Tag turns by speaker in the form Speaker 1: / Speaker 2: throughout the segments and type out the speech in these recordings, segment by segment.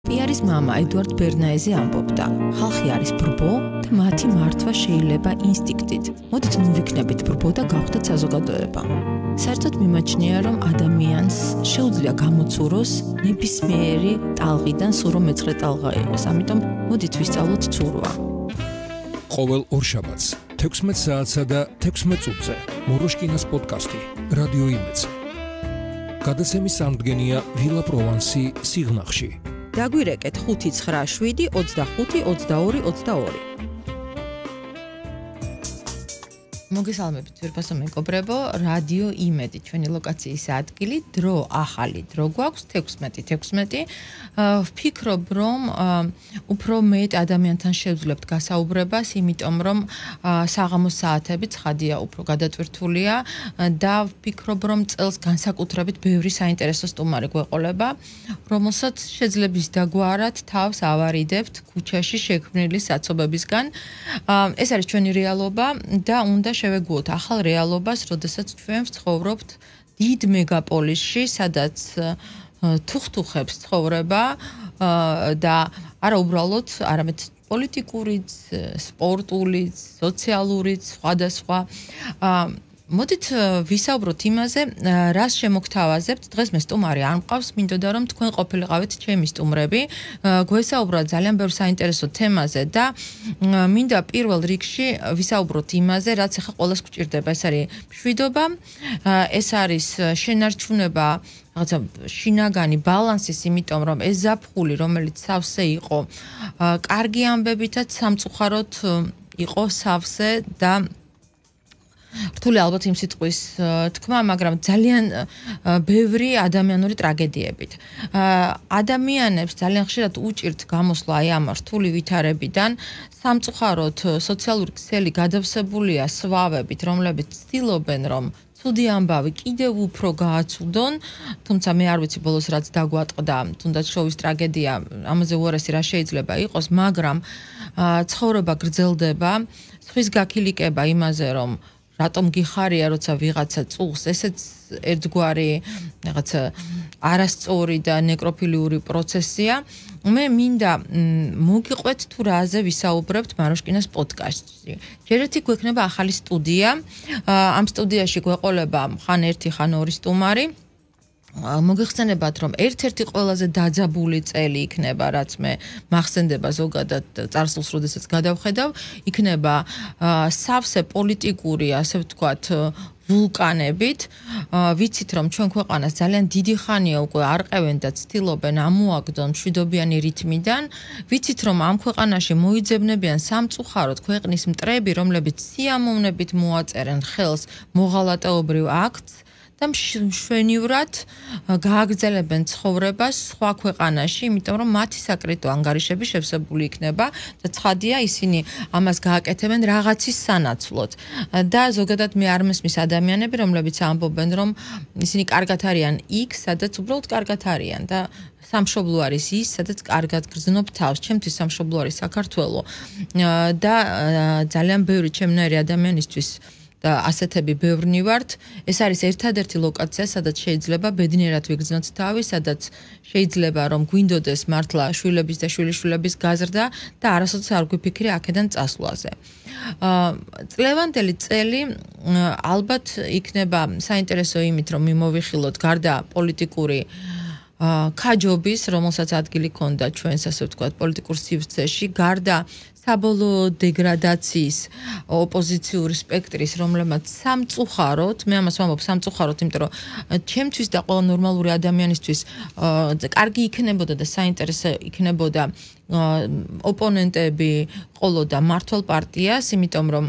Speaker 1: პიარის მამა ედუარდ ბერნაეზი ამბობდა, ხალხი არის ბრბო და მათი მართვა შეიძლება ინსტინქტით. მოდით ნუ ვიქნებით ბრბო და გავხდეთ საზოგადოება. საერთოდ მიმაჩნია, რომ ადამიანს შეუძლია გამოცუროს ნებისმიერი ტალღიდან სულ რომ მეცხრე ტალღა იყოს. ამიტომ მოდით ვისწავლოთ ცურვა.
Speaker 2: ყოველ ორშაბათს 16 საათსა და 16 წუთზე მოროშკინას პოდკასტი რადიო იმედზე. გადაცემის სამდგენია ვილა პროვანსი სიღნაღში.
Speaker 1: დაგვირეკეთ 597 25 22 22. მოგესალმებით ძვირფასო მეგობრებო, რადიო იმედი, ჩვენი ლოკაციის ადგილი, დრო ახალი დრო გვაქვს 16. ვფიქრობ, რომ უფრო მეტ ადამიანთან შევძლებთ გასაუბრებას, იმიტომ რომ საღამოს საათები ცხადია უფრო გადატვირთულია და ვფიქრობ, რომ წელს განსაკუთრებით ბევრი საინტერესო სტუმარი გვეყოლება, რომელსაც შეძლებს დაგვარად თავს ავარიდებთ ქუჩაში შექმნილი საცობებისგან. ეს არის ჩვენი რეალობა და უნდა შევეგუოთ ახალ რეალობას, როდესაც ჩვენ ვცხოვრობთ დიდ მეგაპოლისში, სადაც თუხთუხებს ცხოვრება და არა უბრალოდ, არამედ პოლიტიკურიც, სპორტულიც, სოციალურიც, სხვადასხვა. მოდით ვისაუბროთ იმაზე, რას შემოგთავაზებთ. დღეს მე სტუმარი არ მყავს, მინდოდა რომ თქვენ ყოფილიყავით ჩემი სტუმრები. გვესაუბროთ ძალიან ბევრ საინტერესო თემაზე და მინდა პირველ რიგში ვისაუბროთ იმაზე, რაც ახლა ყველას გვჭირდება. ეს არის მშვიდობა, ეს არის შენარჩუნება, რაღაცა შინაგანი ბალანსის, იმიტომ რომ ეს ზაფხული, რომელიც სავსე იყო, კარგი ამბებითაც სამწუხაროდ იყო სავსე და რთული ალბათ იმ სიტყვის თქმა, მაგრამ ძალიან ბევრი ადამიანური ტრაგედიებით. ადამიანებს ძალიან ხშირად უჭირთ გამოსვლა აი ამ რთული ვითარებიდან. სამწუხაროდ სოციალური ქსელი გადავსებულია სვავებით, რომლებიც ცდილობენ, რომ ცუდი ამბავი კიდევ უფრო გააცუდონ, თუმცა მე არ ვიცი ბოლოს რაც დაგვატყდა, თუნდაც შოვის ტრაგედია, ამაზე უარესი რა შეიძლება იყოს, მაგრამ ცხოვრება გრძელდება, სხვის გაქილიკება იმაზე, რომ რატომ გიხარია, როცა ვიღაცა წუხს, ესეც ერთგვარი რაღაცა არასწორი და ნეკროფილიური პროცესია. მე მინდა მოგიყვეთ თუ რაზე ვისაუბრებთ მაროშკინას პოდკასტში. ჯერ ერთი გვექნება ახალი სტუდია. ამ სტუდიაში გვეყოლება ხან ერთი, ხან ორი სტუმარი. მოგეხსენებათ, რომ ერთ-ერთი ყველაზე დაძაბული წელი იქნება, რაც მე მახსენდება ზოგადად წარსულს, როდესაც გადავხედავ, იქნება სავსე პოლიტიკური, ასე ვთქვათ, ვულკანებით. ვიცით, რომ ჩვენ ქვეყანას ძალიან დიდი ხანია უკვე არყევენ და ცდილობენ ამოაგდონ მშვიდობიანი რითმიდან. ვიცით, რომ ამ ქვეყანაში მოიძებნებიან სამწუხაროდ ქვეყნის მტრები, რომლებიც სიამოვნებით მოაწერენ ხელს მოღალატეობრივ აქტს და მშვენივრად გააგრძელებენ ცხოვრებას სხვა ქვეყანაში, იმიტომ რომ მათი საკრიტო ანგარიშები შევსებული იქნება და ცხადია ისინი ამას გააკეთებენ რაღაცის სანაცვლოდ. და ზოგადად მე არ მესმის ადამიანები, რომლებიც ამბობენ, რომ ისინი კარგად არიან იქ, სადაც უბრალოდ კარგად არიან და სამშობლო არის ის, სადაც კარგად გრძნობ თავს. ჩემთვის სამშობლო არის საქართველო და ძალიან ბევრი ჩემნაირი ადამიანისთვის და ასეთები ბევრნი ვართ. ეს არის ერთადერთი ლოკაცია, სადაც შეიძლება ბედნიერად ვიგრძნოთ თავი, სადაც შეიძლება რომ გვინდოდეს მართლა შვილების და შვილიშვილების გაზრდა და არასოდეს არ გვიფიქრე აქედან წასვლაზე. წლევანდელი წელი ალბათ იქნება საინტერესო იმით, რომ მიმოვიხილოთ გარდა პოლიტიკური ქაჯობის, რომელსაც ადგილი ჰქონდა ჩვენს, ასე ვთქვათ, პოლიტიკურ სივრცეში, გარდა საბოლოო დეგრადაციის ოპოზიციური სპექტრის, რომლებმაც სამწუხაროდ, მე ამას ვამბობ სამწუხაროდ, იმიტომ რომ ჩემთვის და ყველა ნორმალური ადამიანისთვის კარგი იქნებოდა და საინტერესო იქნებოდა ოპონენტები ყოლოდა მართლ პარტიას, იმიტომ რომ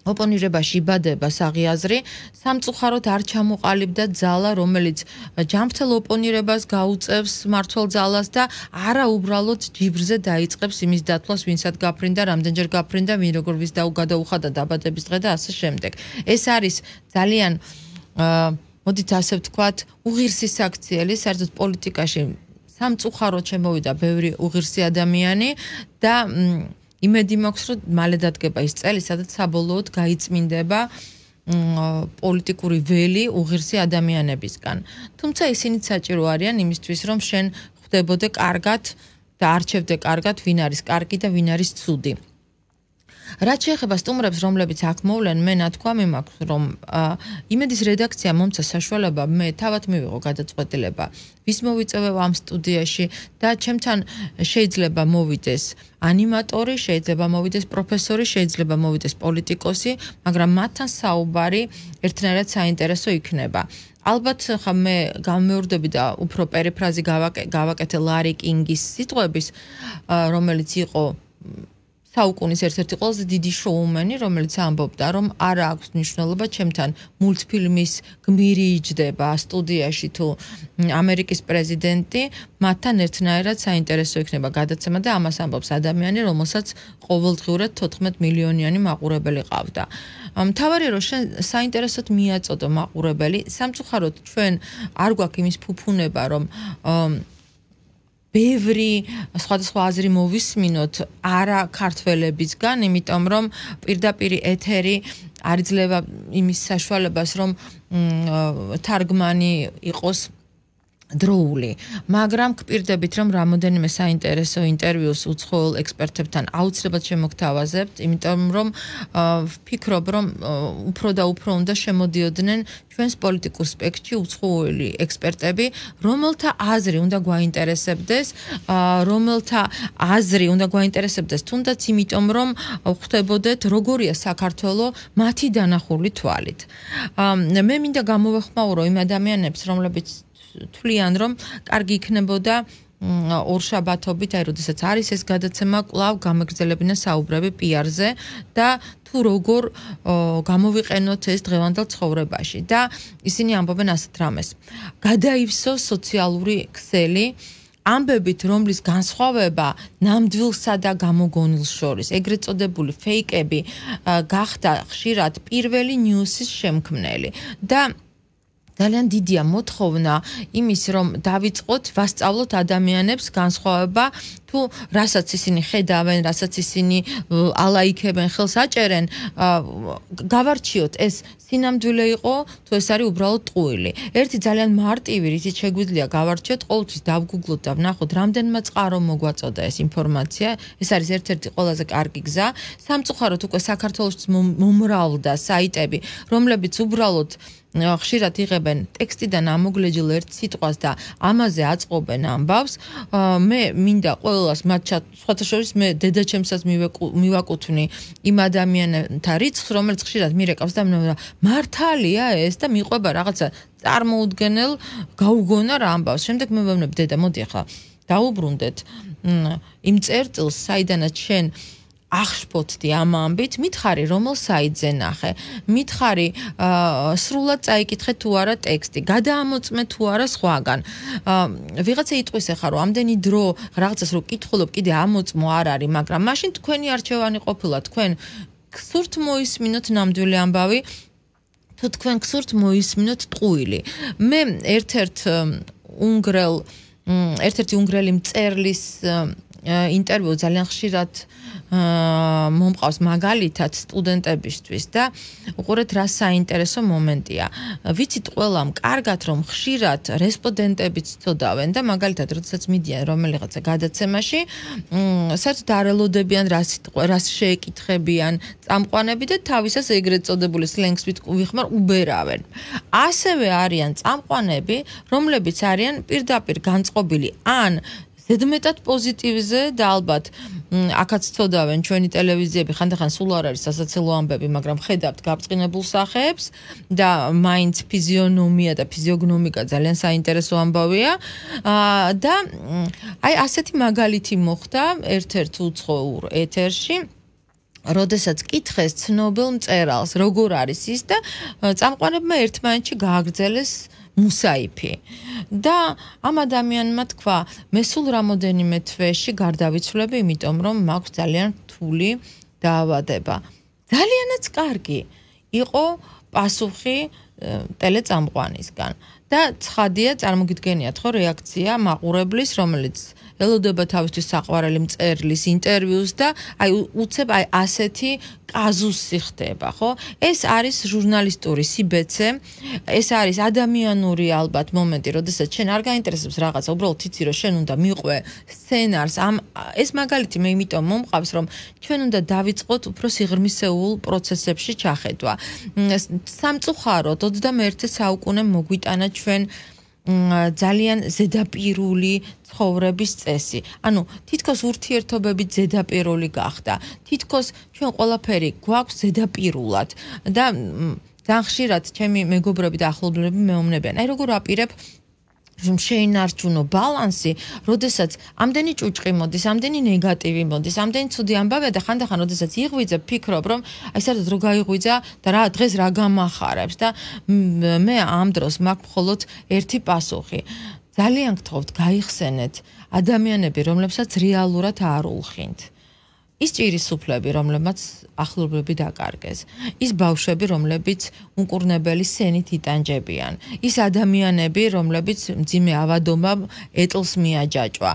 Speaker 1: ოპონირებაში იბადება საღიაზრი, სამწუხაროდ არ ჩამოყალიბდა ძალა, რომელიც ჯანმრთელ ოპონირებას გაუწევს მართლ ძალას და არა უბრალოდ ჯიბრზე დაიწყებს იმის დათვლას, ვინცად გაფრინდა, რამდენჯერ გაფრინდა, ვინ როგორ ვის გადაუხადა დაბადების დღე და ასე შემდეგ. ეს არის ძალიან მოდით ასე ვთქვათ, უღირსი საქციელი, საერთოდ პოლიტიკაში სამწუხაროდ შემოვიდა ბევრი უღირსი ადამიანი და იმედი მაქვს, რომ მალე დადგება ის წელი, სადაც საბოლოოდ გაიწმინდება პოლიტიკური ველი უღირსი ადამიანებისგან. თუმცა ისინი საჭირო არიან იმისთვის, რომ შენ ხვდებოდე კარგად და არჩევდე კარგად, ვინ არის კარგი და ვინ არის ცუდი. რაც შეეხება სტუმრებს, რომლებიც აქ მოვლენ, მე ნათქვამი მაქვს, რომ იმედის რედაქცია მომცა საშუალება, მე თავად მივიღო გადაწყვეტილება, ვის მოვიწევევ ამ სტუდიაში და ჩემთან შეიძლება მოვიდეს ანიმატორი, შეიძლება მოვიდეს პროფესორი, შეიძლება მოვიდეს პოლიტიკოსი, მაგრამ მათთან საუბარი ერთნაირად საინტერესო იქნება. ალბათ ხა მე გამეორდები და უფრო პერიფრაზი გავაკეთე ლარი კინგის სიტყვების, რომელიც იყო საუკუნის ერთ-ერთი ყველაზე დიდი შოუმენი, რომელიც ამბობდა, რომ არ აქვს მნიშვნელობა ჩემთან მულტფილმის გმირი იჯდება სტუდიაში თუ ამერიკის პრეზიდენტი, მათთან ერთნაირად საინტერესო იქნება გადაცემა და ამას ამბობს ადამიანი, რომელსაც ყოველდღიურად 14 მილიონიანი მაყურებელი ყავდა. მთავარია რომ შენ საინტერესოდ მიაწოდო მაყურებელი, სამწუხაროდ ჩვენ არ გვაქვს იმის ფუფუნება, რომ ბევრი სხვადასხვა აზრი მოვისმინოთ არა ქართველებისგან, იმიტომ რომ პირდაპირ ეთერი არ იძლევა იმის საშუალებას, რომ თარგმანი იყოს დროული, მაგრამ გპირდებით, რომ რამოდენიმე საინტერესო ინტერვიუს უცხოელ ექსპერტებთან აუცილებლად შემოგთავაზებთ, იმიტომ რომ ვფიქრობ, რომ უფრო და უფრო უნდა შემოდიოდნენ ჩვენს პოლიტიკურ სპექტრში უცხოელი ექსპერტები, რომელთა აზრი უნდა გვაინტერესებდეს, თუნდაც იმიტომ, რომ ხვდებოდეთ, როგორია საქართველო მათი დანახული თვალით. მე მინდა გამოვეხმაურო იმ ადამიანებს, რომლებიც თვლიან, რომ კარგი იქნებოდა ორშაბათობით, აი როდესაც არის ეს გადაცემა, კვლავ გამეგრძელებინა საუბრები PR-ზე და თუ როგორ გამოვიყენოთ ეს დღევანდელ ცხოვრებაში და ისინი ამბობენ ასეთ რამეს. გადაივსო სოციალური ქსელი ამბებით, რომლის განსხვავება ნამდვილსა და გამოგონილს შორის, ეგრეთ წოდებული ფეიკები გახდა ხშირად პირველი ნიუსის შემქმნელი და ძალიან დიდია მოთხოვნა იმის, რომ დავიწყოთ, ვასწავლოთ ადამიანებს განსხვავება თუ რასაც ისინი ხედავენ, რასაც ისინი ალაიქებენ, ხელს აჭერენ, გავარჩიოთ ეს სინამდვილე იყო, თუ ეს არის უბრალოდ ტყუილი. ერთი ძალიან მარტივი, რითიც შეგვიძლია გავარჩიოთ, ყოველთვის დავგუგლოთ და ვნახოთ, რამდენმა წყარომ მოგვაწოდა ეს ინფორმაცია. ეს არის ერთ-ერთი ყველაზე კარგი გზა. სამწუხაროდ უკვე საქართველოს მომრავლდა საიტები, რომლებიც უბრალოდ ხშირად იღებენ ტექსტიდან ამოგლეჯილ ერთ სიტყვას და ამაზე აწყობენ ამბავს. მე მინდა ყველას მათ სხვათა შორის მე დედაჩემსაც მივაკუთვნი იმ ადამიანთა რიცხვს, რომელიც ხშირად მირეკავს და მართალია ეს და მიყვება რაღაცა წარმოუდგენელ გაუგონარ ამბავს. შემდეგ მე ვეუბნები, დედა, მოდი ახლა დაუბრუნდეთ იმ წერტილს, საიდანაც შენ აღშფოთდი ამ ამბით, მითხარი რომელ საიტზე ნახე, მითხარი სრულად წაიკითხე თუ არა ტექსტი, გადაამოწმე თუ არა სხვაგან. ვიღაცა იტყვის ახლა რომ ამდენი დრო რაღაცას რო კითხულობ, კიდე ამოწმო არ არის, მაგრამ მაშინ თქვენი არჩევანი ყოფილა, თქვენ გსურთ მოისმინოთ ნამდვილი ამბავი, თუ თქვენ გსურთ მოისმინოთ ტყუილი. მე ერთ-ერთი უნგრელი მწერლის ინტერვიუ ძალიან ხშირად მომყავს მაგალითად სტუდენტებისთვის და უყურეთ რა საინტერესო მომენტია. ვიცით ყველამ კარგად, რომ ხშირად რესპონდენტებიც ცოდავენ და მაგალითად როდესაც მიდიან რომელიღაცა გადაცემაში, საერთოდ არ ელოდებიან რას შეეკითხებიან წამყვანები და თავისას ეგრეთ წოდებული სლენგს ვიხმარ უბერავენ. ასევე არიან წამყვანები, რომლებიც არიან პირდაპირ განწყობილი ან ზედმეტად პოზიტივზე და ალბათ აქაც ცოდავენ ჩვენი ტელევიზიები, ხანდახან სულ არ არის სასაცილო ამბები, მაგრამ ხედავთ გაბრწყინებულ სახეებს და მაინც ფიზიონომია და ფიზიოგნომიკა ძალიან საინტერესო ამბავია და აი ასეთი მაგალითი მოხდა ერთ-ერთ უცხოურ ეთერში, როდესაც კითხეს ცნობილ მწერალს, როგორ არის ის და წამყვანებმა ერთმანეთში გააგრძელეს მუსაიფი. და ამ ადამიანმა თქვა, მე სულ რამოდენიმე თვეში გარდავიცვლები, იმიტომ რომ მაქვს ძალიან რთული დაავადება. ძალიანაც კარგი იყო პასუხი ტელეწამყვანისგან. და ცხადია, წარმოგიდგენიათ ხო რეაქცია მაყურებლის, რომელიც ელოდება თავისთვის საყვარელი მწერლის ინტერვიუს და აი უცებ აი ასეთი კაზუსი ხდება, ხო? ეს არის ჟურნალისტური სიბეცე, ეს არის ადამიანური ალბათ მომენტი, როდესაც შენ არ გაინტერესებს რაღაცა, უბრალოდ იცი რომ შენ უნდა მიყვე სცენარს. ეს მაგალითი მე იმიტომ მომყავს, რომ ჩვენ უნდა დავიწყოთ უფრო სიღრმისეულ პროცესებში ჩახედვა. სამწუხაროდ 21 საუკუნე მოგვიტანა ჩვენ ძალიან ზედაპირული ცხოვრების წესი. ანუ თითქოს ურთიერთობები ზედაპირული გახდა. თითქოს ჩვენ ყველაფერი გვაქვს ზედაპირულად და ძალიან ხშირად ჩემი მეგობრები და ახლობლები მეუბნებიან. აი როგორ აპირებ შეინარჩუნო ბალანსი, როდესაც ამდენი ჭუჭყი მოდის, ამდენი ნეგატივი მოდის, ამდენი ცუდი ამბავია და ხანდახან როდესაც იღვიძებ, ფიქრობ, რომ აი სადაც რო გაიღვიძა და რა დღეს რა გამახარებს და მე ამ დროს მაქვს მხოლოდ ერთი პასუხი. ძალიან გთხოვთ, გაიხსენეთ ადამიანები, რომლებსაც რეალურად არ ულხინთ. ის ჭირისუფლები, რომლებმაც ახლობლები დაკარგეს. ის ბავშვები, რომლებიც უკურნებელი სენით იტანჯებიან. ის ადამიანები, რომლებიც მძიმე ავადობამ ეტლს მიაჯაჭვა.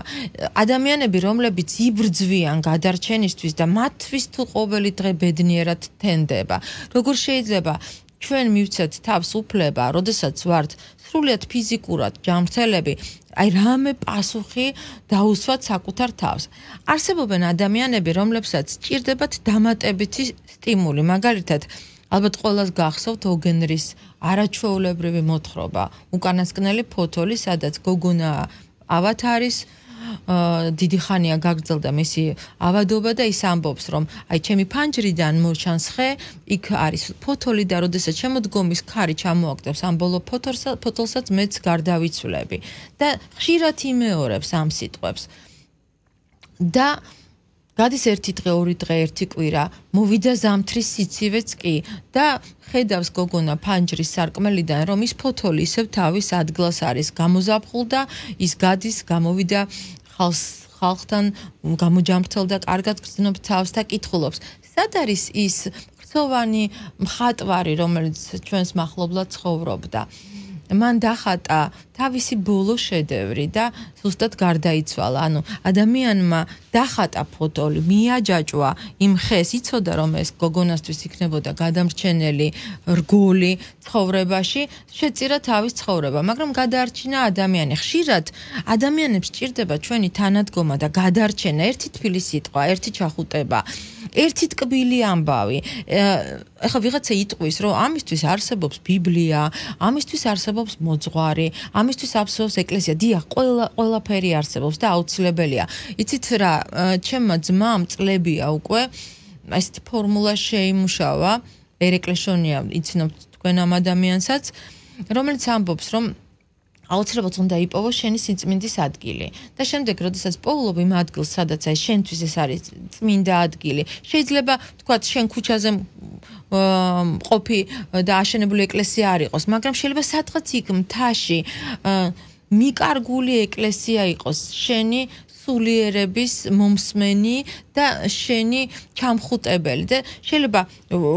Speaker 1: ადამიანები, რომლებიც იბრძვიან გადარჩენისთვის და მათთვის თუ ყოველი დღე ბედნიერად თენდება. როგორ შეიძლება ჩვენ მივცეთ თავს უფლება, როდესაც ვართ სრულიად ფიზიკურად ჯანმრთელები, აი რამე პასუხი დაუსვათ საკუთარ თავს. არსებობენ ადამიანები, რომლებსაც სჭირდებათ დამატებითი სტიმული. მაგალითად, ალბათ ყველას გახსოვთ ოგენრის არაჩვეულებრივი მოთხრობა, უკანასკნელი ფოთოლი, სადაც გოგონა ავათარის დიდი ხანია გაგრძელდა მისი ავადობა და ის ამბობს, რომ აი ჩემი ფანჯრიდან მოჩანს ხე, იქ არის ფოთოლი და როდესაც შემოდგომის ქარი ჩამოაგდებს ამ ბოლო ფოთოლსაც მეც გარდავიცვლები და ხშირად იმეორებს ამ სიტყვებს. და გადის ერთი დღე, ორი დღე, ერთი კვირა, მოვიდა ზამთრის სიცივეც კი და ხედავს გოგონა ფანჯრის სარკმელიდან, რომ ის ფოთოლი ისევ თავის ადგილას არის გამოზაფხულ და ის გადის, გამოვიდა ხალხთან გამოჯამრთელდა, კარგად გრძნობს თავს და კითხულობს. სად არის ის ხრცოვანი მხატვარი, რომელიც ჩვენს მახლობლად ცხოვრობდა? მან დახატა თავისი ბოლო შედევრი და ზუსტად გარდაიცვალა. ანუ ადამიანმა დახატა ფოტოლი, მიაჯაჭვა იმ ხეს, იცოდა რომ ეს გოგონასთვის იქნებოდა გადამრჩენელი რგოლი ცხოვრებაში, შეწირა თავის ცხოვრება, მაგრამ გადაარჩინა ადამიანი. ხშირად ადამიანებს სჭირდება ჩვენი თანადგომა და გადარჩენა, ერთი თბილი სიტყვა, ერთი ჩახუტება, ერთი ტკბილი ამბავი. ეხლა ვიღაცა იტყვის, რომ ამისთვის არსებობს ბიბლია, ამისთვის არსებობს მოძღვარი, ამისთვის არსებობს ეკლესია. დიახ, ყველაფერი არსებობს და აუცილებელია. იცით რა, ჩემმა ძმამ წლებია უკვე ესეთი ფორმულა შეიმუშავა, ერეკლეშონია, იცნობთ თქვენ ამ ადამიანსაც, რომელიც ამბობს, რომ აუცილებლად უნდა იპოვო შენი სიწმინდის ადგილი. და შემდეგ, როდესაც პოულობ იმ ადგილს, სადაც აი შენთვის ეს არის წმინდა ადგილი, შეიძლება თქვათ შენ ქუჩაზე ყოფი და აშენებული ეკლესია არ იყოს, მაგრამ შეიძლება სადღაც იქ მთაში მიკარგული ეკლესია იყოს, შენი სულიერების მომსმენი და შენი ჩამხუტებელი და შეიძლება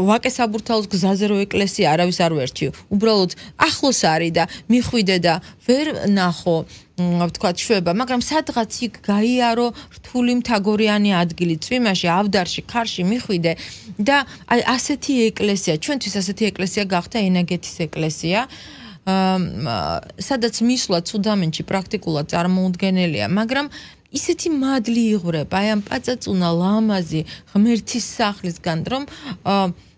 Speaker 1: ვაკეს აბურთალოს გზაზე რო ეკლესია არავის არ ვერჩი, უბრალოდ ახლოს არის და მიხვიდე და ვერ ნახო ვთქვათ შვება, მაგრამ სადღაც იქ გაიარო რთული მთაგორიანი ადგილი, წვიმაში, ავდარში, ქარში მიხვიდე და აი ასეთი ეკლესია, ჩვენთვის ასეთი ეკლესია გახდა ენაგეთის ეკლესია, სადაც მისვლა ცუდამენში პრაქტიკულად წარმოუდგენელია, მაგრამ ისეთი მადლი იღვრება აი ამ პაწაწუნა ლამაზი ღმერთის სახლისგან, რომ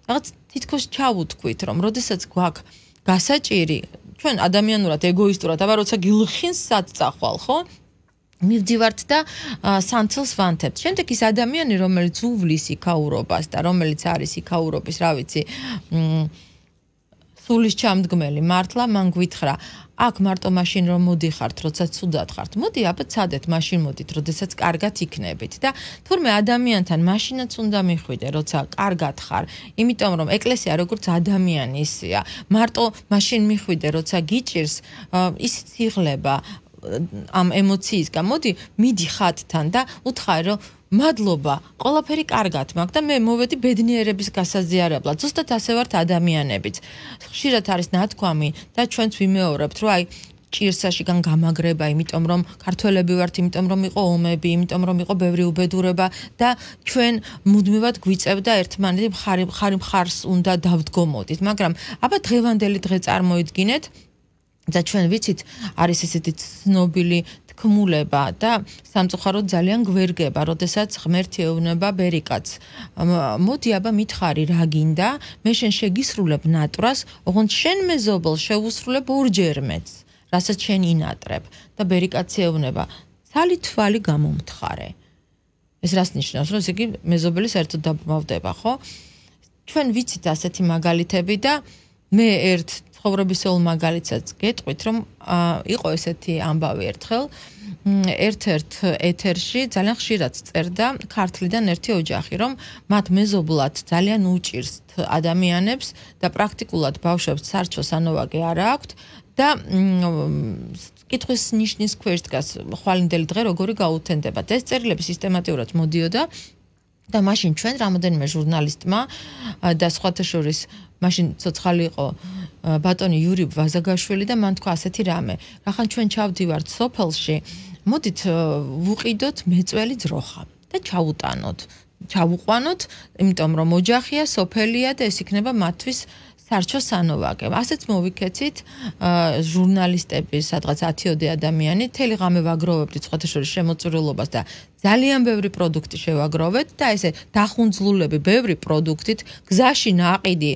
Speaker 1: რაღაც თითქოს ჩავუთქვით, რომ როდესაც გვაქვს გასაჭირი, ჩვენ ადამიანურად, ეგოისტურად, აბა როცა გილხინს საწახვალ, ხო? მივდივართ და სანცელს ვანთებთ. შემდეგ ის ადამიანი, რომელიც უვლის იქაურობას და რომელიც არის იქაურობის, რა ვიცი, სულის ჩამდგმელი მართლა, მან გვითხრა, აქ მარტო მაშინ რომ მოდიხართ, როცა ცუდად ხართ. მოდი, აბა ცადეთ, მაშინ მოდით, როდესაც კარგად იქნებით. და თურმე ადამიანთან მაშინაც უნდა მიხვიდე, როცა კარგად ხარ, იმიტომ რომ ეკლესია როგორც ადამიანი ისეა. მარტო მაშინ მიხვიდე, როცა გიჭირს, ისიც იღლება ამ ემოციისგან. მოდი, მიდი ხატთან და უთხარი, რომ მადლობა, ყველაფერი კარგად მაქვს და მე მოვედი ბედნიერების გასაზიარებლად. ზუსტად ასე ვართ ადამიანებიც. ხშირად არის ნათქვამი და ჩვენც ვიმეორებთ, რომ აი ჭირსაშიგან გამაგრება, იმიტომ რომ ქართველები ვართ, იმიტომ რომ იყო ომები, იმიტომ რომ იყო ბევრი უბედურება და ჩვენ მუდმივად გვიწევდა ერთმანეთი მხარს უნდა დავდგომოდით, მაგრამ აბა დღევანდელი დღე წარმოიდგინეთ და ჩვენ ვიცით არის ესეთი ცნობილი თქმულება და სამწუხაროდ ძალიან გვერგება, როდესაც ღმერთი ეუბნება ბერიკაც. მოდი აბა მითხარი რა გინდა, მე შენ შეგისრულებ ნატრას, ოღონდ შენ მეზობელ შეუსრულებ ორჯერ მეც, რასაც შენ ინატრებ და ბერიკაცი ეუბნება, ცალი თვალი გამომთხარე. ეს რას ნიშნავს, რომ იგი მეზობელი საერთოდ დაბრმავდება, ხო? ჩვენ ვიცით ასეთი მაგალითები და მე ერთ ცხოვრებისეულ მაგალითსაც გეტყვით, რომ იყო ესეთი ამბავი ერთხელ ერთ-ერთ ეთერში ძალიან ხშირად წერდა ქართლიდან ერთი ოჯახი, რომ მათ მეზობლად ძალიან უჭირს ადამიანებს და პრაქტიკულად ბავშვებს სარჩო სანოვაგე არ აქვთ და კითხვის ნიშნის ქვეშ დგას ხვალინდელი დღე როგორი გაუთენდებათ. ეს წერილები სისტემატიურად მოდიოდა და მაშინ ჩვენ რამოდენიმე ჟურნალისტმა და სხვათა შორის მაშინ ცოცხალი იყო ბატონი იური ვაზაგაშვილი და მან თქვა ასეთი რამე. რახან ჩვენ ჩავდივართ სოფელში, მოდით ვუყიდოთ მეწველი ძროხა და ჩავუყვანოთ, იმიტომ რომ ოჯახია, სოფელია და ეს იქნება მათთვის სარჩო სანოვაგე. ასეც მოვიქეცით ჟურნალისტები, სადღაც 10-ოდე ადამიანი, თელი ღამე ვაგროვებდით სხვათა შორის შემოწირულობას და ძალიან ბევრი პროდუქტი შევაგროვეთ და ესე დახუნძლულები ბევრი პროდუქტით, გზაში ნაყიდი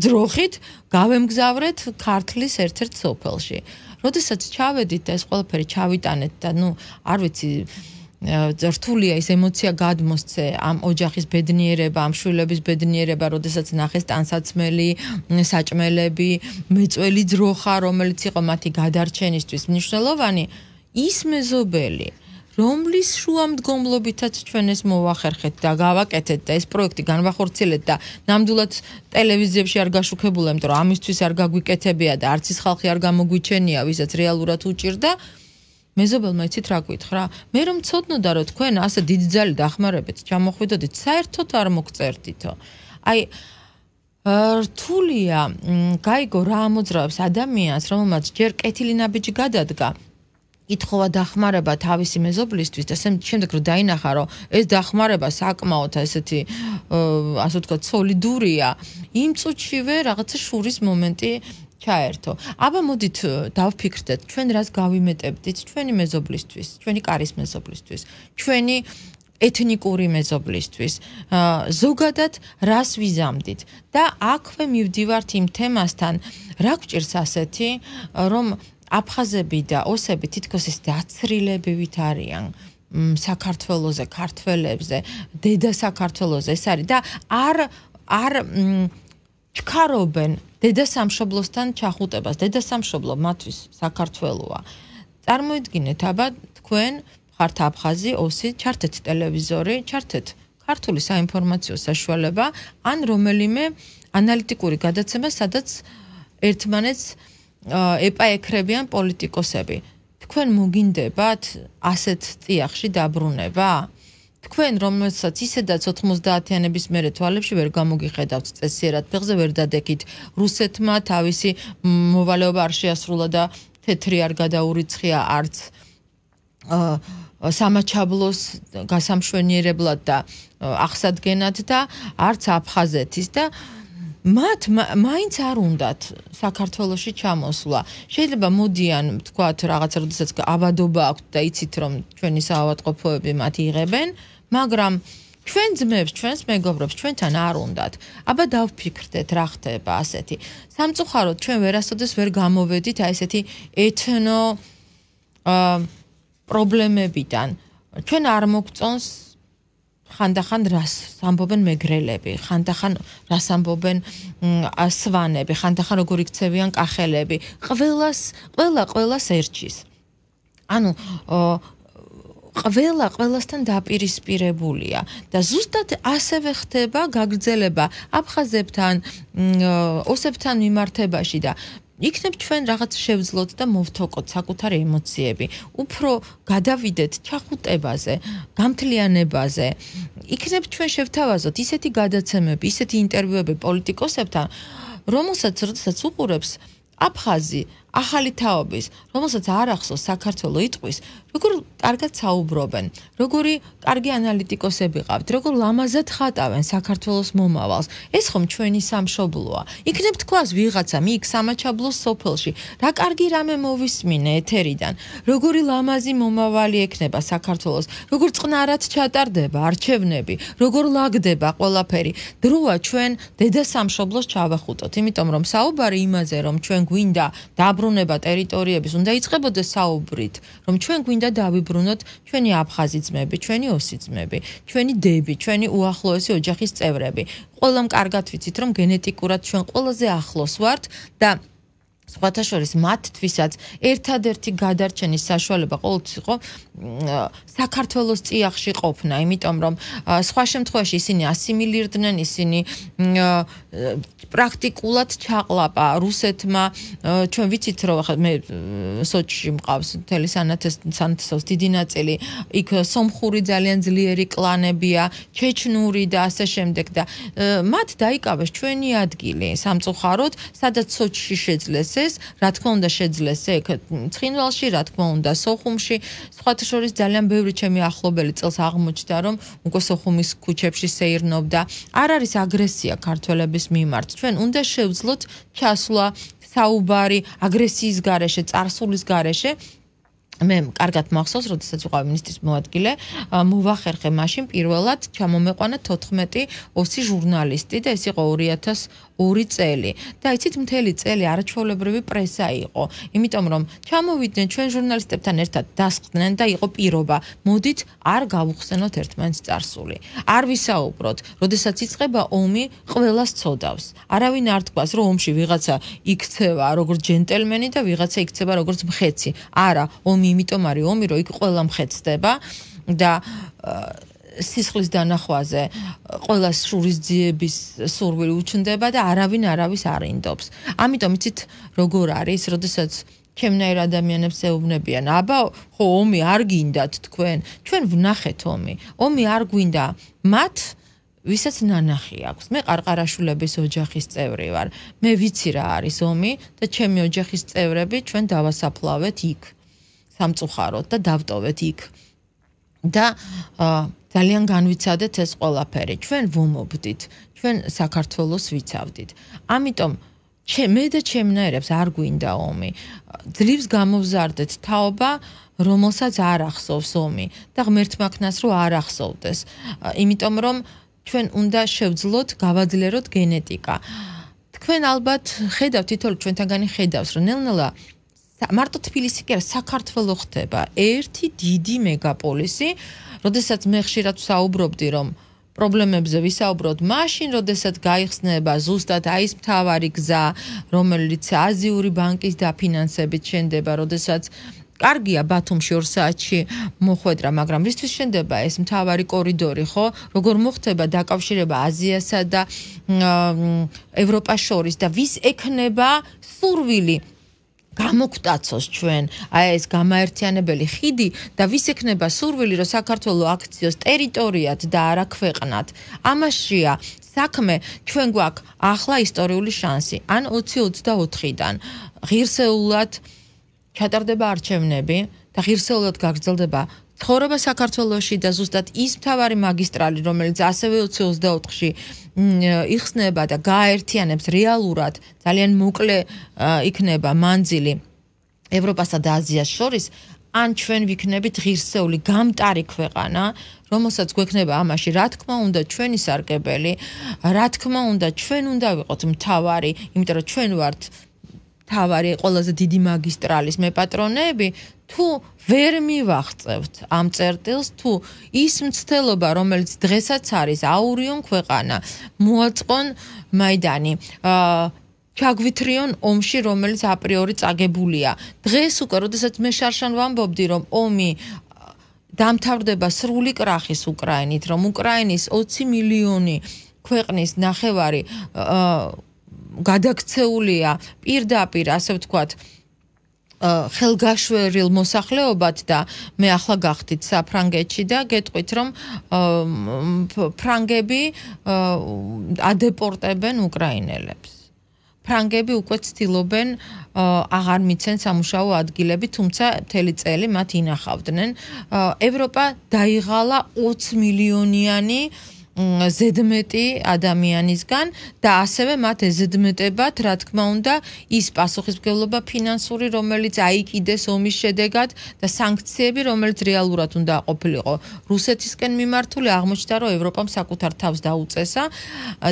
Speaker 1: ძროხით გავემგზავრეთ ქართლის ერთ-ერთ სოფელში. როდესაც ჩავედით და ეს ყველაფერი ჩავიტანეთ და არ ვიცი რთულია ის ემოცია გადმოსცე ამ ოჯახის ბედნიერება, ამ შვილების ბედნიერება, როდესაც ნახეს ტანსაცმელი, საჭმელები, მეწველი ძროხა, რომელიც იყო მათი გადარჩენისთვის მნიშვნელოვანი, ის მეზობელი, რომლის შუამდგომლობითაც ჩვენ ეს მოვახერხეთ და გავაკეთეთ და ეს პროექტი განვახორციელეთ და ნამდვილად ტელევიზიებში არ გაშუქებულა, იმიტომ რომ ამისთვის არ გაგვიკეთებია და არც ის ხალხი არ გამოგვიჩენია, ვისაც რეალურად უჭირდა. მეზობელმა იცით რა გითხრა? მე რომ ცოდნოდა რომ თქვენ ასე დიდძალი დახმარებით ჩამოხვიდოდით, საერთოდ არ მოგწერდითო. აი რთულია გაიგო რა ამოძრავებს ადამიანს, რომელმაც ჯერ კეთილი ნაბიჯი გადადგა, ითხოვა დახმარება თავისი მეზობლისთვის და შემდეგ რომ დაინახა რომ ეს დახმარება საკმაოდ ესეთი ასე ვთქვათ სოლიდურია, იმ წუთშივე რაღაცა შურის მომენტი ჩაერთო. აბა მოდით დავფიქრდეთ, ჩვენ რას გავიმეტებდით ჩვენი მეზობლისთვის, ჩვენი კარის მეზობლისთვის, ჩვენი ეთნიკური მეზობლისთვის, ზოგადად რას ვიზამდით და აქვე მივდივართ იმ თემასთან, რა გვჭირს ასეთი, რომ აფხაზები და ოსები თითქოს ეს დაცრილებივით არიან საქართველოზე, ქართველებზე, დედა საქართველოზე ეს არის და არ ჩქარობენ დედა სამშობლოსთან ჩახუტებას. დედა სამშობლო მათთვის საქართველოა. წარმოიდგინეთ, აბა თქვენ ხართ აფხაზი, ოსი, ჩართეთ ტელევიზორი, ჩართეთ ქართული საინფორმაციო საშუალება, ან რომელიმე ანალიტიკური გადაცემა, სადაც ერთმანეთს ეპაექრებიან პოლიტიკოსები. თქვენ მოგინდებათ ასეთ წიაღში დაბრუნება? თქვენ რომელსაც ისედაც 90-იანების მერე თვალებში ვერ გამოგიხედავთ წესიერად, ფეხზე ვერ დადეკით, რუსეთმა თავისი მოვალეობა არ შეასრულა და თეთრი არ გადაურიცხია არც სამაჩაბლოს გასამშვენიერებლად და აღსადგენად და არც აფხაზეთის და მათ მაინც არ უნდათ საქართველოში τσამოსვლა. შეიძლება მოდიან, თქვათ, რაღაცა როდესაც ავადობა აქვთ და იცით რომ ჩვენი საავადმყოფოები მათ იღებენ, მაგრამ ჩვენ ძმებს, ჩვენს მეგობრებს, ჩვენთან არ უნდათ. აბა დავფიქრდეთ, რა ხდება ასეთი. სამწუხაროდ ჩვენ ვერასოდეს ვერ გამოვედით აი ესეთი ეთნო პრობლემებიდან. ჩვენ არ მოგწონს ხანდახან რას ამბობენ მეგრელები, ხანდახან რას ამბობენ სვანები, ხანდახან როგორ იქცევიან კახელები. ყველას ერჩის. ანუ ყველასთან დაპირისპირებულია და ზუსტად ასევე ხდება გაგრძელება აფხაზებთან, ოსებთან მიმართებაში და იქნებ ჩვენ რაღაც შევძლოთ და მოვთოკოთ საკუთარი ემოციები. უფრო გადავიდეთ ჩახუტებაზე, გამთლიანებაზე. იქნებ ჩვენ შევთავაზოთ ისეთი გადაცემები, ისეთი ინტერვიუები პოლიტიკოსებთან, რომელსაც როდესაც უყურებს აფხაზი, ახალი თაობის, რომელსაც არ ახსოვს საქართველოს იტყვის, როგორ კარგად საუბრობენ, როგორი კარგი ანალიტიკოსები ყავთ, როგორ ლამაზად ხატავენ საქართველოს მომავალს. ეს ხომ ჩვენი სამშობლოა. იქნებ თქვას ვიღაცამ იქ სამაჩაბლოს სოფელში, რა კარგი რამე მოვისმინე ეთერიდან, როგორი ლამაზი მომავალი ექნება საქართველოს, როგორ წყნარად ჩატარდება არჩევნები, როგორ ლაგდება ყველაფერი. დროა ჩვენ დედა სამშობლოს ჩავახუტოთ, იმიტომ რომ საუბარი იმაზე, რომ ჩვენ გვინდა დაბრუნება ტერიტორიების, უნდა იწყებოდეს საუბრით, რომ ჩვენ გვინდა დავიბრუნოთ ჩვენი აფხაზი ძმები, ჩვენი ოსი ძმები, ჩვენი დები, ჩვენი უახლოესი ოჯახის წევრები. ყველამ კარგად ვიცით, რომ გენეტიკურად ჩვენ ყველაზე ახლოს ვართ და სხვათა შორის მათთვისაც ერთადერთი გადარჩენის საშუალება ყოველთვის იყო საქართველოს წიაღში ყოფნა, იმიტომ რომ სხვა შემთხვევაში ისინი ასიმილირდნენ, ისინი პრაქტიკულად ჩაყლაპა რუსეთმა. ჩვენ ვიცით, რომ მე სოჩში მყავს მთელი სანათესაოს დიდი ნაწილი, იქ სომხური ძალიან ძლიერი კლანებია, ჩეჩნური და ასე შემდეგ და მათ დაიკავეს ჩვენი ადგილი სამწუხაროდ, სადაც სოჩში შეძლეს ეს, რა თქმა უნდა შეძლეს ეგ ცხინვალში, რა თქმა უნდა სოხუმში, სხვათა შორის ძალიან ბევრი ჩემი ახლობელი წელს აღმოჩნდა, რომ უკვე სოხუმის ქუჩებში სეირნობდა. არ არის აგრესია ქართველების მიმართ. ჩვენ უნდა შევძლოთ ჩასვლა, საუბარი აგრესიის გარეშე, წარსულის გარეშე. მე კარგად მახსოვს, როდესაც ვიყავ მინისტრის მოადგილე, მოვახერხე მაშინ პირველად ჩამომეყვანა 14 ოსი ჟურნალისტი და ეს იყო 2002 წელი. და იცით მთელი წელი არაჩვეულებრივი პრესა იყო, იმიტომ რომ ჩამოვიდნენ ჩვენ ჟურნალისტებთან ერთად დასხდნენ და იყო პირობა, მოდით არ გავუხსენოთ ერთმანეთს წარსული. არ ვისაუბროთ, როდესაც იწყება ომი, ყველას ცოდავს. არავინ არ თქვას, რომ ომში ვიღაცა იქცევა როგორც ჯენტელმენი და ვიღაცა იქცევა როგორც მხეცი. არა, ომი იმიტომ არის ომი, რომ იქ ყველა მხეცდება და სისხლის დანახვაზე ყველას შურის ძიების სურვილი უჩნდება და არავინ არავის არ ინდობს. ამიტომ იცით როგორ არის, როდესაც ჩემნაირ ადამიანებს ეუბნებიან, აბა, ხო, ომი არ გინდათ თქვენ? ჩვენ ვნახეთ ომი. ომი არ გვინდა მათ, ვისაც ნანახი აქვს. მე ყარყარაშვილების ოჯახის წევრი ვარ. მე ვიცი რა არის ომი და ჩემი ოჯახის წევრები ჩვენ დავასაფლავეთ იქ. სამწუხაროდ და დავტოვეთ იქ. და ძალიან განვიცადეთ ეს ყველაფერი. ჩვენ ვუმობდით, ჩვენ საქართველოს ვიცავდით. ამიტომ მე და ჩემნაირებს არ გვინდა ომი. ძლივს გამოვზარდეთ თაობა, რომელსაც არ ახსოვს ომი და ღმერთმა ქნას რომ არ ახსოვდეს. იმიტომ რომ ჩვენ უნდა შევძლოთ, გავაძლიეროთ გენეტიკა. თქვენ ალბათ ხედავთ, თითოეული ჩვენთაგანი ხედავს, რომ ნელ-ნელა მარტო თბილისი კი არა, საქართველო ხდება ერთი დიდი მეგაპოლისი, როდესაც მე ხშირად ვსაუბრობდი, რომ პრობლემებზე ვისაუბროთ მაშინ, როდესაც გაიხსნება ზუსტად აი ეს მთავარი გზა, რომელიც აზიური ბანკის დაფინანსებით შენდება, როდესაც კარგია ბათუმში 2 საათში მოხვედრა, მაგრამ რისთვის შენდება ეს მთავარი კორიდორი, ხო? როგორ მოხდება დაკავშირება აზიასა და ევროპას შორის და ვის ექნება სურვილი გამოგვტაცოს ჩვენ აი ეს გამაერთიანებელი ხიდი და ვის ექნება სურვილი, რომ საქართველოს აქციოს ტერიტორიად და არა ქვეყნად. ამაშია საქმე, ჩვენ გვაქვს ახლა ისტორიული შანსი, ან 2024-დან ღირსეულად ჩატარდება არჩევნები და ღირსეულად გაგრძელდება ცხოვრება საქართველოში და ზუსტად ის მთავარი მაგისტრალი, რომელიც ასევე 2024-ში იხსნება და გააერთიანებს რეალურად ძალიან მოკლე იქნება მანძილი ევროპასა და აზიას შორის, ან ჩვენ ვიქნებით ღირსეული გამტარი ქვეყანა, რომელსაც გვექნება ამაში, რა თქმა უნდა, ჩვენი სარგებელი, რა თქმა უნდა, ჩვენ უნდა ვიყოთ მთავარი, იმიტომ რომ ჩვენ ვართ მთავარი ყველაზე დიდი მაგისტრალის მეპატრონეები, თუ ვერ მივაღწევთ ამ წერტილს, თუ ის მცდელობა, რომელიც დღესაც არის აურიონ ქვეყანა, მოაწყონ მაიდანი, ჩაგვითრიონ ომში, რომელიც აპრიორი წაგებულია. დღეს უკვე, როდესაც მე შარშან ვამბობდი, რომ ომი დამთავრდება სრული კრახის უკრაინით, რომ უკრაინის 20 მილიონი ქვეყნის ნახევარი გადაქცეულია პირდაპირ, ასე ვთქვათ, ხელგაშვერილ მოსახლეობად და მე ახლა გახდით საფრანგეთში და გეტყვით, რომ ფრანგები ადეპორტებენ უკრაინელებს. ფრანგები უკვე ცდილობენ აღარ მიცენ სამუშაო ადგილები, თუმცა მთელი წელი მათ ინახავდნენ. ევროპა დაიღალა 20 მილიონიანი ზედმეტი ადამიანისგან და ასევე მათ ეზედმეტებათ, რა თქმა უნდა, ის პასუხისმგებლობა ფინანსური, რომელიც აიკიდეს ომის შედეგად და სანქციები, რომელიც რეალურად უნდა ყოფილიყო რუსეთისკენ მიმართული, აღმოჩნდა, რომ ევროპამ საკუთარ თავს დაუწესა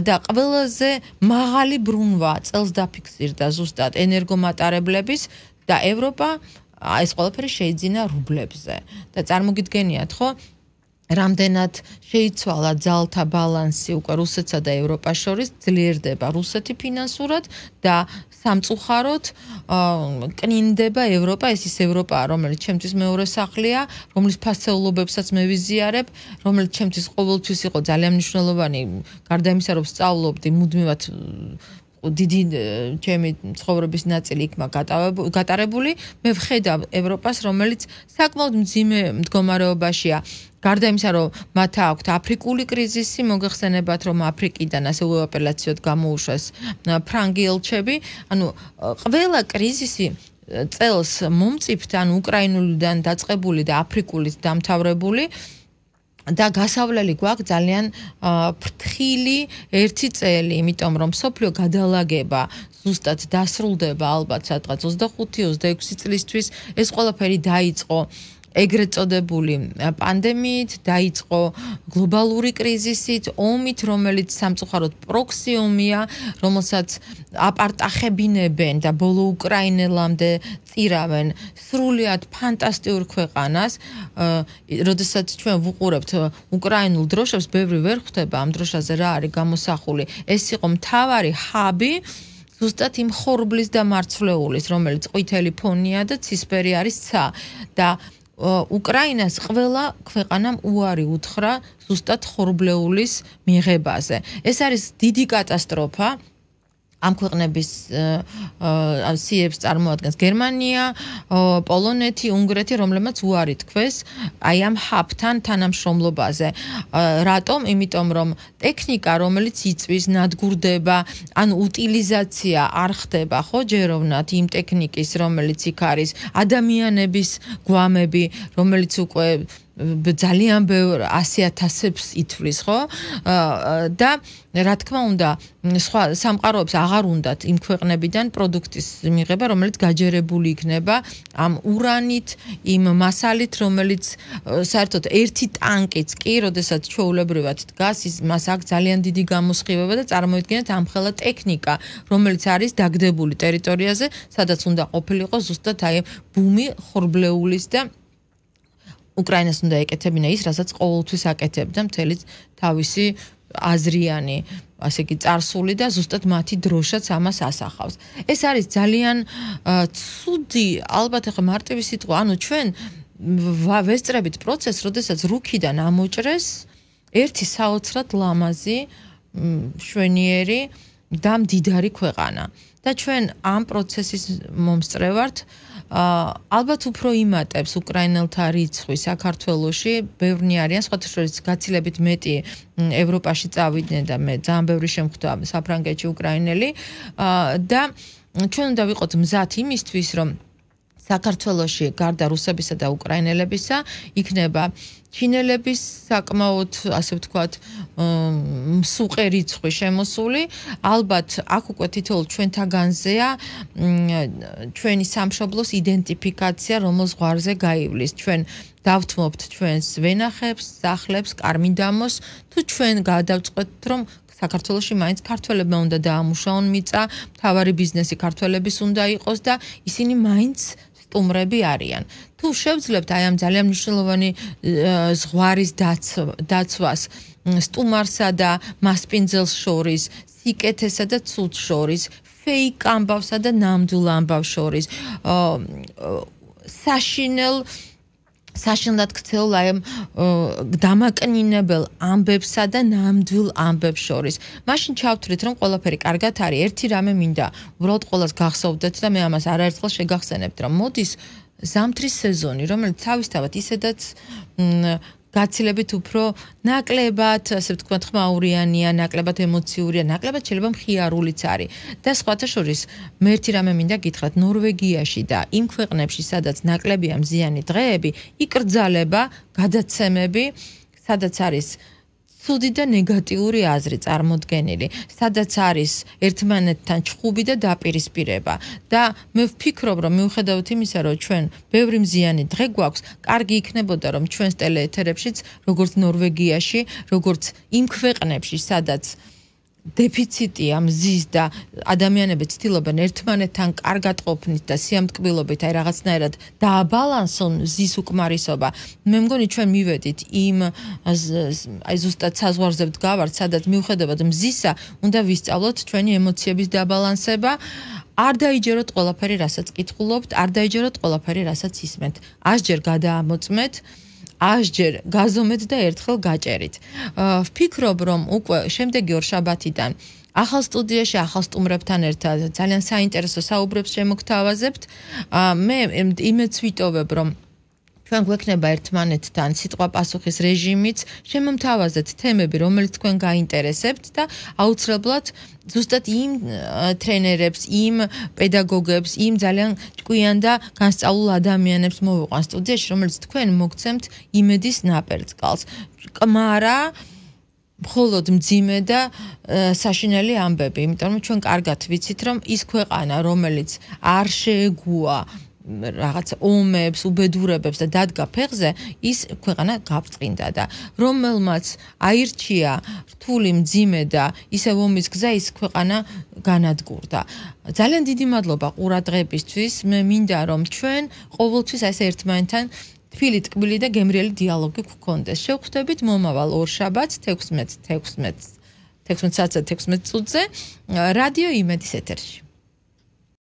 Speaker 1: და ყველაზე მაღალი ბრუნვა წელს დაფიქსირდა ზუსტად ენერგომატარებლების და ევროპა ეს ყველაფერი შეიძინა რუბლებზე. და წარმოგიდგენიათ, ხო? რამდენად შეიცვალა ძალთა ბალანსი უკვე რუსეთსა და ევროპას შორის, ძლიერდება რუსეთი ფინანსურად და სამწუხაროდ კნინდება ევროპა, ეს ის ევროპაა, რომელიც ჩემთვის მეორე სახლია, რომლის ფასეულობებსაც მე ვიზიარებ, რომელიც ჩემთვის ყოველთვის იყო ძალიან მნიშვნელოვანი, გარდა იმისა, რომ სწავლობდი მუდმივად დიდი ჩემი ცხოვრების ნაწილი იქ გატარებული, მე ვხედავ ევროპას, რომელიც საკმაოდ მძიმე მდგომარეობაშია. გარდა იმისა, რომ მათ აქვთ აფრიკული კრიზისი, მოგეხსენებათ, რომ აფრიკიდან ასე უაპელაციოდ გამოუშვეს ფრანგი ელჩები, ანუ ყველა კრიზისი წელს მომწიფთ, ანუ უკრაინულიდან დაწყებული და აფრიკულით დამთავრებული და გასავლელი გვაქვს ძალიან ფრთხილი ერთი წელი, იმიტომ რომ სოფლიო გადალაგება ზუსტად დასრულდება ალბათ სადღაც 25-26 წლისთვის, ეს ყველაფერი დაიწყო ეგრეთ წოდებული პანდემიით, დაიწყო გლობალური კრიზისით, ომით, რომელიც სამწუხაროდ პროქსი ომია, რომელსაც აპარტახებინებენ და ბოლო უკრაინელამდე წირავენ სრულიად ფანტასტიურ ქვეყანას, როდესაც ჩვენ ვუყურებთ უკრაინულ დროშებს, ბევრი ვერ ხვდება ამ დროშაზე რა არის გამოსახული. ეს იყო მთავარი ჰაბი ზუსტად იმ ხორბლის და მარცვლეულის, რომელიც ყვითელი ფონია და ცისფერი არის ცა და უკრაინას ყველა ქვეყანამ უარი უთხრა ზუსტად ხორბლეულის მიღებაზე. ეს არის დიდი კატასტროფა. ამ ქვეყნების სიებს წარმოადგენს გერმანია, პოლონეთი, უნგრეთი, რომლებმაც უარი თქვეს აი ამ ჰაბთან თანამშრომლობაზე. რატომ? იმიტომ რომ ტექნიკა, რომელიც იწვის, ნადგურდება, ან უტილიზაცია არ ხდება, ხო, ჯეროვნად იმ ტექნიკის, რომელიც იქ არის, ადამიანების გვამები, რომელიც უკვე ძალიან ბევრ 100,000-ებს ითვლის, ხო? და რა თქმა უნდა, სხვა სამყაროებს აღარ უნდათ იმ ქვეყნებიდან პროდუქტის მიღება, რომელიც გაჯერებული იქნება ამ ურანით, იმ მასალით, რომელიც საერთოდ ერთი ტანკიც კი, როდესაც ჩვეულებრივად დგას, მას აქვს ძალიან დიდი გამოსხივება და წარმოიდგინეთ ამხელა ტექნიკა, რომელიც არის დაგდებული ტერიტორიაზე, სადაც უნდა ყოფილიყო ზუსტად აი ბუმი ხორბლეულის და უკრაინას უნდა ეკეთებინა ის, რასაც ყოველთვის აკეთებდა მთელი თავისი აზრიანი, ასე იგი წარსული და ზუსტად მათი დროშაც ამას ასახავს. ეს არის ძალიან ცუდი, ალბათ ახლა მარტივი სიტყვა, ანუ ჩვენ ვესწრებით პროცესს, როდესაც რუქიდან ამოჭრეს ერთი საოცრად ლამაზი, მშვენიერი და მდიდარი ქვეყანა. და ჩვენ ამ პროცესის მომსწრევართ ალბათ უფრო იმატებს უკრაინელთა რიცხვი საქართველოში, ბევრნი არიან, სხვათა შორის გაცილებით მეტი ევროპაში წავიდნენ და მე ძალიან ბევრი შემხვდა საფრანგეთში უკრაინელი და ჩვენ უნდა ვიყოთ მზად იმისთვის, რომ საქართველოში გარდა რუსებისა და უკრაინელებისა იქნება ჩინელების საკმაოდ, ასე ვთქვათ, მსუყე რიცხვი შემოსული. ალბათ აქ უკვე თითოეულ ჩვენთაგანზეა ჩვენი სამშობლოს იდენტიფიკაცია, რომელ ზღვარზე გაივლის. ჩვენ დავთმობთ ჩვენს ვენახებს, სახლებს, კარ-მიდამოს, თუ ჩვენ გადავწყვეტთ, რომ საქართველოში მაინც ქართველებმა უნდა დაამუშაონ მიწა, მთავარი ბიზნესი ქართველების უნდა იყოს და ისინი მაინც სტუმრები არიან. თუ შევძლებთ აი ამ ძალიან მნიშვნელოვანი ზღვარის დაცვას სტუმარსა და მასპინძელს შორის, სიკეთესა და ცუდს შორის, ფეიკ ამბავსა და ნამდვილ ამბავს შორის, საშინლად ქცეულ აი ამ დამაკნინებელ ამბებსა და ნამდვილ ამბებს შორის. მაშინ ჩავთვლით, რომ ყველაფერი კარგად არის, ერთი რამე მინდა უბრალოდ ყველას გახსოვდეთ და მე ამას არაერთხელ შეგახსენებთ, რომ მოდის ზამთრის სეზონი, რომელიც თავისთავად ისედაც გაცილებით უფრო ნაკლებად, ასე ვთქვათ, ხმაურიანია, ნაკლებად ემოციურია, ნაკლებად შეიძლება მხიარულიც არის. და სხვათა შორის მე ერთი რამე მინდა გითხრათ, ნორვეგიაში და იმ ქვეყნებში, სადაც ნაკლებია მზიანი დღეები, იკრძალება გადაცემები, სადაც არის ცუდი და ნეგატიური აზრი წარმოდგენილი, სადაც არის ერთმანეთთან ჩხუბი და დაპირისპირება. და მე ვფიქრობ, რომ მიუხედავად იმისა, რომ ჩვენ ბევრი მზიანი დღე გვაქვს, კარგი იქნებოდა, რომ ჩვენს ტელეეთერებშიც, როგორც ნორვეგიაში, როგორც იმ ქვეყნებში, სადაც დეფიციტია მზის და ადამიანები ცდილობენ ერთმანეთთან კარგად ყოფნით და სიამტკბილობით აი რაღაცნაირად დააბალანსონ მზის უკმარისობა. მე მგონი ჩვენ მივედით იმ აი ზუსტად საზღვარზე ვდგავართ, სადაც მიუხედავად მზისა, უნდა ვისწავლოთ ჩვენი ემოციების დაბალანსება. არ დაიჯეროთ ყველაფერი, რასაც კითხულობთ, არ დაიჯეროთ ყველაფერი, რასაც ისმენთ. 100-ჯერ გადაამოწმეთ, 100-ჯერ გაზომეთ და ერთხელ გაჭერით. ვფიქრობ, რომ უკვე შემდეგი ორშაბათიდან ახალ სტუდიაში ახალ სტუმრებთან ერთად ძალიან საინტერესო საუბრებს შემოგთავაზებთ. მე იმედს ვიტოვებ, რომ ჩვენ გვექნება ერთმანეთთან სიტყვა-პასუხის რეჟიმიც, შემომთავაზეთ თემები, რომელიც თქვენ გაინტერესებთ და აუცილებლად ზუსტად იმ ტრენერებს, იმ პედაგოგებს, იმ ძალიან ჭკვიან და განსწავლულ ადამიანებს მოვიყვან სტუდიაში, რომელიც თქვენ მოგცემთ იმედის ნაპერწკალს. კმარა მხოლოდ მძიმე და საშინელი ამბები, იმიტომ რომ ჩვენ კარგად ვიცით, რომ ის ქვეყანა, რომელიც არ შეეგუა რაღაც ომებს, უბედურებებს და დადგა ფეხზე, ის ქვეყანა გაბრწყინდა და რომელმაც აირჩია რთული, მძიმე და ისევ ომის გზა, ის ქვეყანა განადგურდა. ძალიან დიდი მადლობა ყურადღებისთვის. მე მინდა რომ ჩვენ ყოველთვის ასე ერთმანეთთან თბილი, ტკბილი და გემრიელი დიალოგი გქონდეს. შევხვდებით მომავალ ორშაბათს 16 საათზე რადიო იმედის ეთერში.